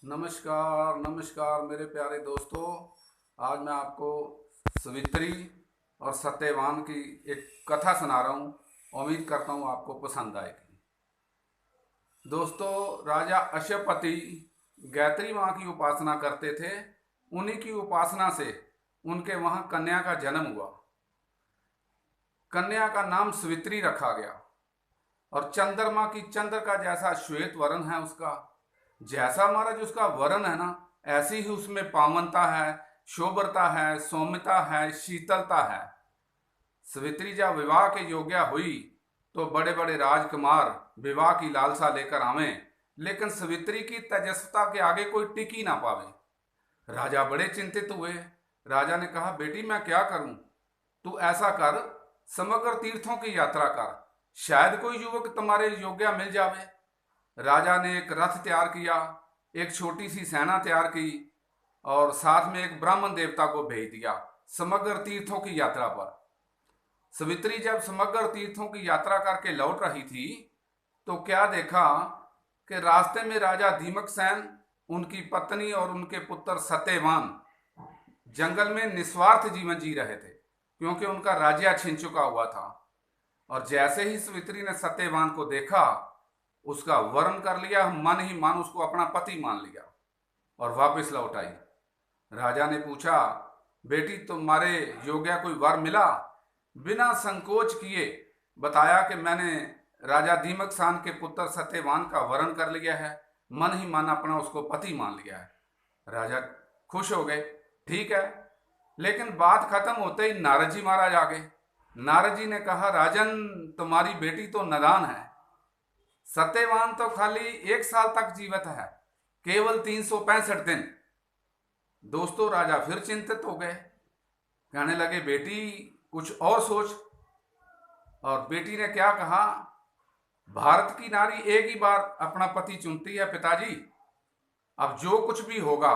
नमस्कार नमस्कार मेरे प्यारे दोस्तों। आज मैं आपको सवित्री और सत्यवान की एक कथा सुना रहा हूँ। उम्मीद करता हूँ आपको पसंद आएगी। दोस्तों, राजा अश्वपति गायत्री माँ की उपासना करते थे। उन्हीं की उपासना से उनके वहाँ कन्या का जन्म हुआ। कन्या का नाम सवित्री रखा गया और चंद्रमा की चंद्र का जैसा श्वेत वर्ण है उसका, जैसा महाराज उसका वर्ण है ना, ऐसी ही उसमें पावनता है, शोभरता है, सौम्यता है, शीतलता है। सवित्री जब विवाह के योग्य हुई तो बड़े बड़े राजकुमार विवाह की लालसा लेकर आवे, लेकिन सवित्री की तेजस्विता के आगे कोई टिक ही ना पावे। राजा बड़े चिंतित हुए। राजा ने कहा, बेटी मैं क्या करूं? तू ऐसा कर, समग्र तीर्थों की यात्रा कर, शायद कोई युवक तुम्हारे योग्य मिल जावे। राजा ने एक रथ तैयार किया, एक छोटी सी सेना तैयार की और साथ में एक ब्राह्मण देवता को भेज दिया समग्र तीर्थों की यात्रा पर। सवित्री जब समग्र तीर्थों की यात्रा करके लौट रही थी तो क्या देखा कि रास्ते में राजा दीमक सेन, उनकी पत्नी और उनके पुत्र सत्यवान जंगल में निस्वार्थ जीवन जी रहे थे, क्योंकि उनका राज्य छिन चुका हुआ था। और जैसे ही सवित्री ने सत्यवान को देखा, उसका वर्ण कर लिया, मन ही मन उसको अपना पति मान लिया और वापस लौट आई। राजा ने पूछा, बेटी तुम्हारे योग्य कोई वर मिला? बिना संकोच किए बताया कि मैंने राजा दीमक सान के पुत्र सत्यवान का वर्ण कर लिया है, मन ही मन अपना उसको पति मान लिया है। राजा खुश हो गए। ठीक है, लेकिन बात खत्म होते ही नारद जी महाराज आ गए। नारद जी ने कहा, राजन तुम्हारी बेटी तो नादान है। सत्यवान तो खाली 1 साल तक जीवित है, केवल 365 दिन। दोस्तों, राजा फिर चिंतित हो गए। कहने लगे, बेटी कुछ और सोच। और बेटी ने क्या कहा, भारत की नारी एक ही बार अपना पति चुनती है पिताजी। अब जो कुछ भी होगा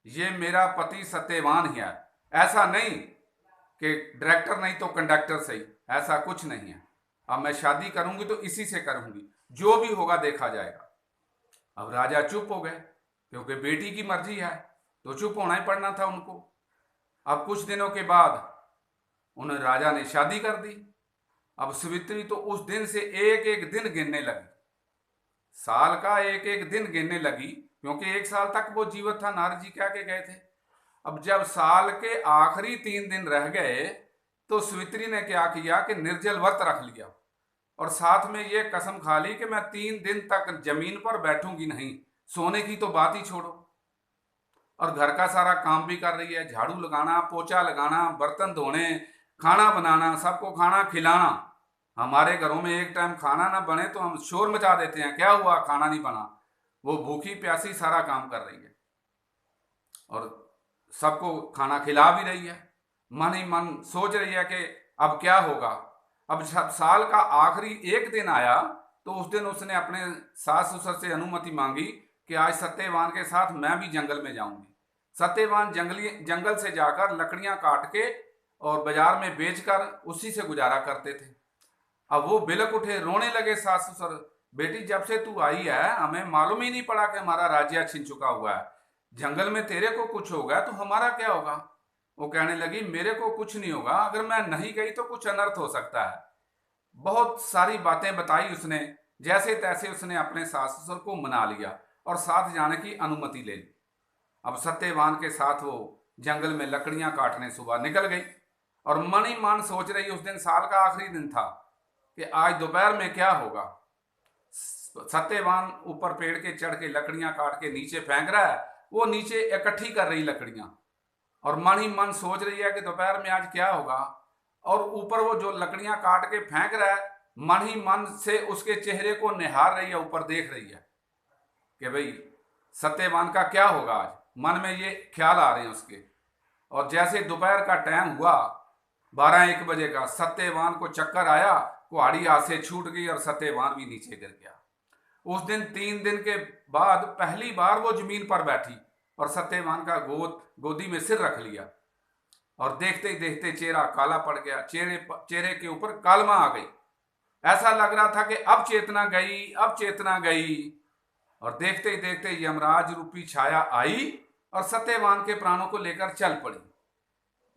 ये मेरा पति सत्यवान ही है। ऐसा नहीं कि डायरेक्टर नहीं तो कंडक्टर सही, ऐसा कुछ नहीं है। अब मैं शादी करूंगी तो इसी से करूंगी, जो भी होगा देखा जाएगा। अब राजा चुप हो गए, क्योंकि बेटी की मर्जी है तो चुप होना ही पड़ना था उनको। अब कुछ दिनों के बाद उन्हें राजा ने शादी कर दी। अब सवित्री तो उस दिन से एक एक दिन गिनने लगी, साल का एक एक दिन गिनने लगी, क्योंकि 1 साल तक वो जीवित था, नारद जी कह के गए थे। अब जब साल के आखिरी 3 दिन रह गए तो सवित्री ने क्या किया कि निर्जल व्रत रख लिया और साथ में ये कसम खा ली कि मैं 3 दिन तक जमीन पर बैठूंगी नहीं, सोने की तो बात ही छोड़ो। और घर का सारा काम भी कर रही है, झाड़ू लगाना, पोछा लगाना, बर्तन धोने, खाना बनाना, सबको खाना खिलाना। हमारे घरों में एक टाइम खाना ना बने तो हम शोर मचा देते हैं, क्या हुआ खाना नहीं बना। वो भूखी प्यासी सारा काम कर रही है और सबको खाना खिला भी रही है। मन ही मन सोच रही है कि अब क्या होगा। अब जब साल का आखिरी एक दिन आया तो उस दिन उसने अपने सास ससुर से अनुमति मांगी कि आज सत्यवान के साथ मैं भी जंगल में जाऊंगी। सत्यवान जंगल से जाकर लकड़ियां काट के और बाजार में बेचकर उसी से गुजारा करते थे। अब वो बिलक उठे, रोने लगे सास ससुर, बेटी जब से तू आई है हमें मालूम ही नहीं पड़ा कि हमारा राज्य छिन चुका हुआ है। जंगल में तेरे को कुछ होगा तो हमारा क्या होगा? वो कहने लगी, मेरे को कुछ नहीं होगा, अगर मैं नहीं गई तो कुछ अनर्थ हो सकता है। बहुत सारी बातें बताई उसने। जैसे तैसे उसने अपने सास ससुर को मना लिया और साथ जाने की अनुमति ले ली। अब सत्यवान के साथ वो जंगल में लकड़ियां काटने सुबह निकल गई और मन ही मन सोच रही, उस दिन साल का आखिरी दिन था, कि आज दोपहर में क्या होगा। सत्यवान ऊपर पेड़ के चढ़ के लकड़ियां काट के नीचे फेंक रहा है, वो नीचे इकट्ठी कर रही लकड़ियां और मन ही मन सोच रही है कि दोपहर में आज क्या होगा। और ऊपर वो जो लकड़ियां काट के फेंक रहा है, मन ही मन से उसके चेहरे को निहार रही है, ऊपर देख रही है कि भाई सत्यवान का क्या होगा आज। मन में ये ख्याल आ रहे हैं उसके। और जैसे दोपहर का टाइम हुआ 12-1 बजे का, सत्यवान को चक्कर आया, कुहाड़ी हाथ से छूट गई और सत्यवान भी नीचे गिर गया। उस दिन 3 दिन के बाद पहली बार वो जमीन पर बैठी और सत्यवान का गोदी में सिर रख लिया और देखते ही देखते चेहरा काला पड़ गया, चेहरे के ऊपर कालमा आ गई। ऐसा लग रहा था कि अब चेतना गई, अब चेतना गई। और देखते ही देखते यमराज रूपी छाया आई और सत्यवान के प्राणों को लेकर चल पड़ी।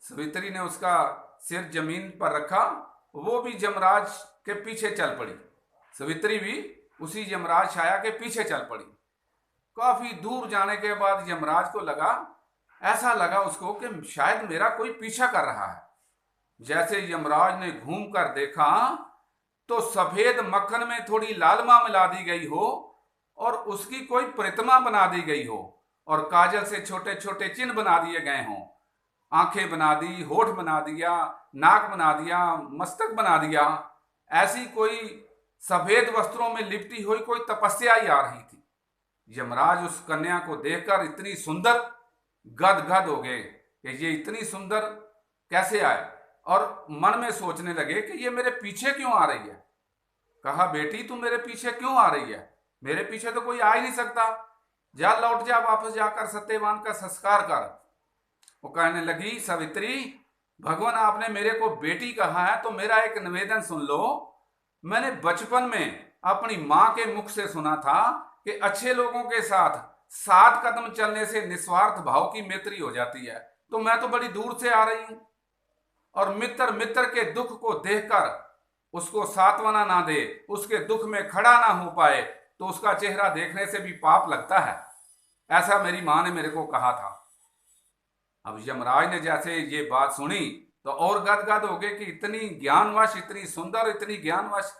सवित्री ने उसका सिर जमीन पर रखा, वो भी यमराज के पीछे चल पड़ी। सवित्री भी उसी यमराज छाया के पीछे चल पड़ी। काफी दूर जाने के बाद यमराज को ऐसा लगा उसको कि शायद मेरा कोई पीछा कर रहा है। जैसे यमराज ने घूम कर देखा तो सफेद मक्खन में थोड़ी लालमा मिला दी गई हो और उसकी कोई प्रतिमा बना दी गई हो और काजल से छोटे छोटे चिन्ह बना दिए गए हों। आंखें बना दी, होठ बना दिया, नाक बना दिया, मस्तक बना दिया। ऐसी कोई सफेद वस्त्रों में लिपटी हुई कोई तपस्या ही आ रही थी। यमराज उस कन्या को देखकर इतनी सुंदर गदगद हो गए कि ये इतनी सुंदर कैसे आए, और मन में सोचने लगे कि ये मेरे पीछे क्यों आ रही है। कहा, बेटी तू मेरे पीछे क्यों आ रही है? मेरे पीछे तो कोई आ ही नहीं सकता। जा, लौट जा, वापस जाकर सत्यवान का संस्कार कर। वो कहने लगी, सवित्री, भगवान आपने मेरे को बेटी कहा है तो मेरा एक निवेदन सुन लो। मैंने बचपन में अपनी माँ के मुख से सुना था कि अच्छे लोगों के साथ 7 कदम चलने से निस्वार्थ भाव की मैत्री हो जाती है। तो मैं तो बड़ी दूर से आ रही हूं और मित्र के दुख को देखकर उसको सांत्वना ना दे, उसके दुख में खड़ा ना हो पाए तो उसका चेहरा देखने से भी पाप लगता है। ऐसा मेरी माँ ने मेरे को कहा था। अब यमराज ने जैसे ये बात सुनी तो और गदगद हो गए कि इतनी ज्ञानवश, इतनी सुंदर, इतनी ज्ञानवश।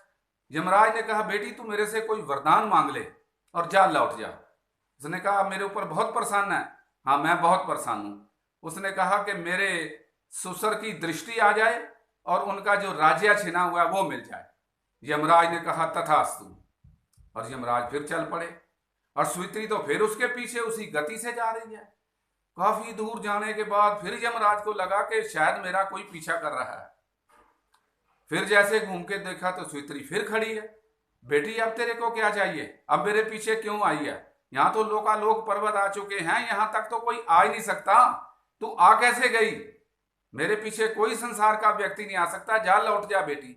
यमराज ने कहा, बेटी तू मेरे से कोई वरदान मांग ले और जा, लौट जा। उसने कहा, मेरे ऊपर बहुत प्रसन्न है। हाँ, मैं बहुत प्रसन्न हूं। उसने कहा कि मेरे ससुर की दृष्टि आ जाए और उनका जो राज्य छिना हुआ है वो मिल जाए। यमराज ने कहा, तथास्तु। और यमराज फिर चल पड़े और सवित्री तो फिर उसके पीछे उसी गति से जा रही है। काफी दूर जाने के बाद फिर यमराज को लगा कि शायद मेरा कोई पीछा कर रहा है। फिर जैसे घूम के देखा तो सवित्री फिर खड़ी है। बेटी, अब तेरे को क्या चाहिए? अब मेरे पीछे क्यों आई है? यहाँ तो लोकालोक पर्वत आ चुके हैं, यहां तक तो कोई आ ही नहीं सकता। तू आ कैसे गई? मेरे पीछे कोई संसार का व्यक्ति नहीं आ सकता। जा, लौट जा बेटी।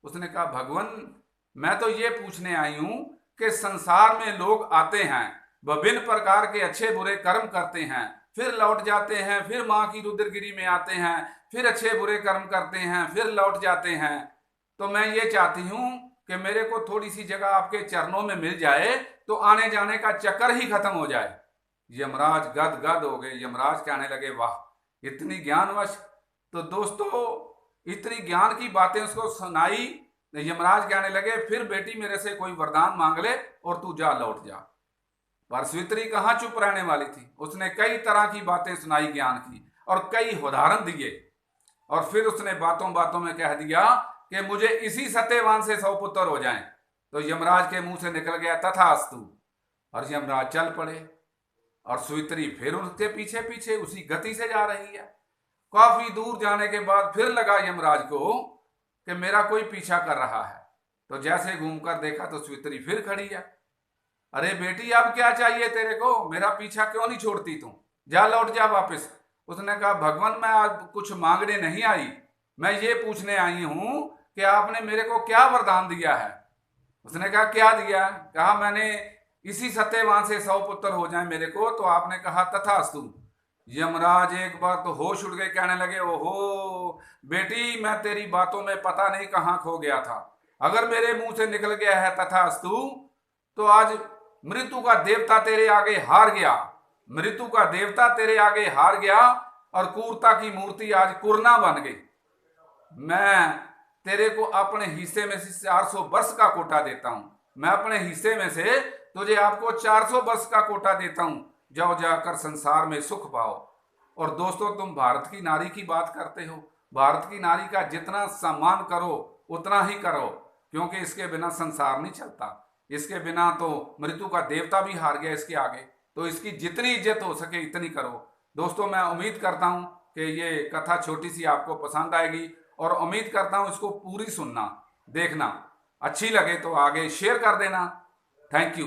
उसने कहा, भगवान, मैं तो ये पूछने आई हूं कि संसार में लोग आते हैं, विभिन्न प्रकार के अच्छे बुरे कर्म करते हैं, फिर लौट जाते हैं, फिर माँ की रुद्रगिरी में आते हैं, फिर अच्छे बुरे कर्म करते हैं, फिर लौट जाते हैं। तो मैं ये चाहती हूं कि मेरे को थोड़ी सी जगह आपके चरणों में मिल जाए तो आने जाने का चक्कर ही खत्म हो जाए। यमराज गदगद हो गए। यमराज कहने लगे, वाह, इतनी ज्ञानवश। तो दोस्तों, इतनी ज्ञान की बातें उसको सुनाई। यमराज कहने लगे, फिर बेटी मेरे से कोई वरदान मांग ले और तू जा, लौट जा। पर सवित्री कहाँ चुप रहने वाली थी। उसने कई तरह की बातें सुनाई ज्ञान की और कई उदाहरण दिए और फिर उसने बातों बातों में कह दिया कि मुझे इसी सत्यवान से 100 पुत्र हो जाएं। तो यमराज के मुंह से निकल गया, तथास्तु। और यमराज चल पड़े और सवित्री फिर उसके पीछे पीछे उसी गति से जा रही है। काफी दूर जाने के बाद फिर लगा यमराज को कि मेरा कोई पीछा कर रहा है। तो जैसे घूमकर देखा तो सवित्री फिर खड़ी है। अरे बेटी, अब क्या चाहिए तेरे को? मेरा पीछा क्यों नहीं छोड़ती तू? जा, लौट जा वापस। उसने कहा, भगवान, मैं आज कुछ मांगने नहीं आई, मैं ये पूछने आई हूं कि आपने मेरे को क्या वरदान दिया है। उसने कहा, क्या दिया? कहा, मैंने इसी सत्यवान से 100 पुत्र हो जाए मेरे को। तो आपने कहा, तथास्तु। यमराज एक बार तो होश उड़ गए, कहने लगे, ओहो बेटी, मैं तेरी बातों में पता नहीं कहाँ खो गया था। अगर मेरे मुंह से निकल गया है तथास्तु तो आज मृत्यु का देवता तेरे आगे हार गया। मृत्यु का देवता तेरे आगे हार गया और क्रूरता की मूर्ति आज कुरना बन गई। मैं तेरे को अपने हिस्से में से 400 वर्ष का कोटा देता हूं। मैं अपने हिस्से में से तुझे आपको 400 वर्ष का कोटा देता हूं। जाओ, जाकर संसार में सुख पाओ। और दोस्तों, तुम भारत की नारी की बात करते हो। भारत की नारी का जितना सम्मान करो उतना ही करो, क्योंकि इसके बिना संसार नहीं चलता। इसके बिना तो मृत्यु का देवता भी हार गया इसके आगे। तो इसकी जितनी इज्जत हो सके इतनी करो। दोस्तों, मैं उम्मीद करता हूं कि ये कथा छोटी सी आपको पसंद आएगी और उम्मीद करता हूं इसको पूरी सुनना, देखना। अच्छी लगे तो आगे शेयर कर देना। Thank you.